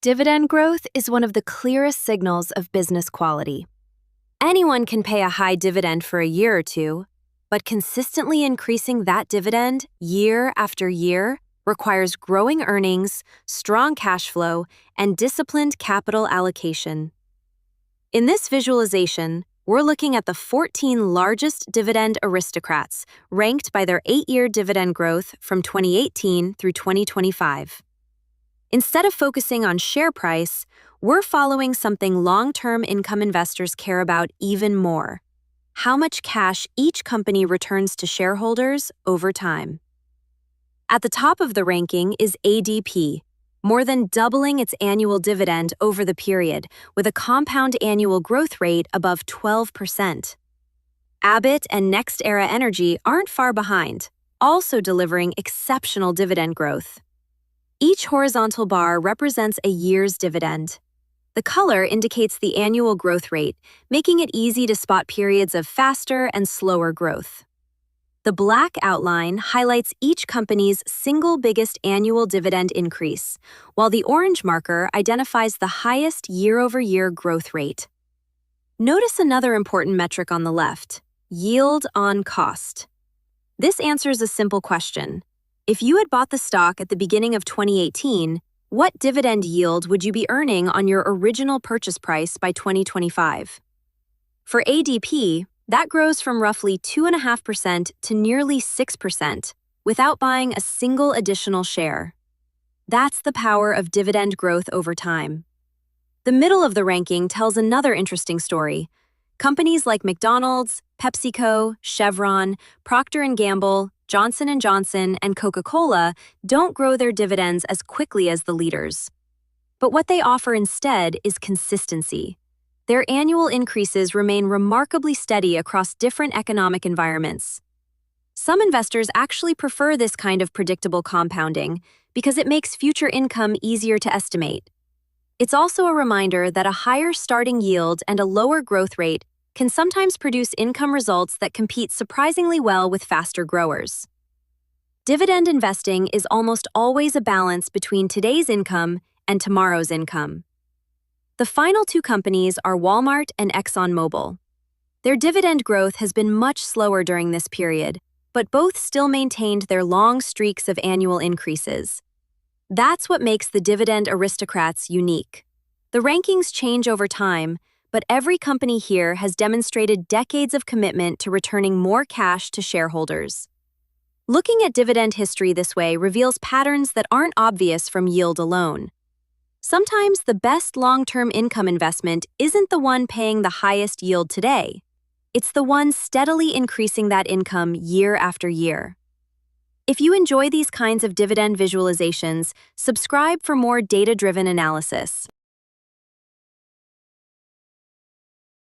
Dividend growth is one of the clearest signals of business quality. Anyone can pay a high dividend for a year or two, but consistently increasing that dividend year after year requires growing earnings, strong cash flow, and disciplined capital allocation. In this visualization, we're looking at the 14 largest Dividend Aristocrats, ranked by their 8-year dividend growth from 2018 through 2025. Instead of focusing on share price, we're following something long-term income investors care about even more: how much cash each company returns to shareholders over time. At the top of the ranking is ADP, more than doubling its annual dividend over the period, with a compound annual growth rate above 12%. Abbott and NextEra Energy aren't far behind, also delivering exceptional dividend growth. Each horizontal bar represents a year's dividend. The color indicates the annual growth rate, making it easy to spot periods of faster and slower growth. The black outline highlights each company's single biggest annual dividend increase, while the orange marker identifies the highest year-over-year growth rate. Notice another important metric on the left: yield on cost. This answers a simple question. If you had bought the stock at the beginning of 2018, what dividend yield would you be earning on your original purchase price by 2025? For ADP, that grows from roughly 2.5% to nearly 6% without buying a single additional share. That's the power of dividend growth over time. The middle of the ranking tells another interesting story. Companies like McDonald's, PepsiCo, Chevron, Procter & Gamble, Johnson & Johnson, and Coca-Cola don't grow their dividends as quickly as the leaders. But what they offer instead is consistency. Their annual increases remain remarkably steady across different economic environments. Some investors actually prefer this kind of predictable compounding because it makes future income easier to estimate. It's also a reminder that a higher starting yield and a lower growth rate can sometimes produce income results that compete surprisingly well with faster growers. Dividend investing is almost always a balance between today's income and tomorrow's income. The final two companies are Walmart and ExxonMobil. Their dividend growth has been much slower during this period, but both still maintained their long streaks of annual increases. That's what makes the Dividend Aristocrats unique. The rankings change over time, but every company here has demonstrated decades of commitment to returning more cash to shareholders. Looking at dividend history this way reveals patterns that aren't obvious from yield alone. Sometimes the best long-term income investment isn't the one paying the highest yield today. It's the one steadily increasing that income year after year. If you enjoy these kinds of dividend visualizations, subscribe for more data-driven analysis.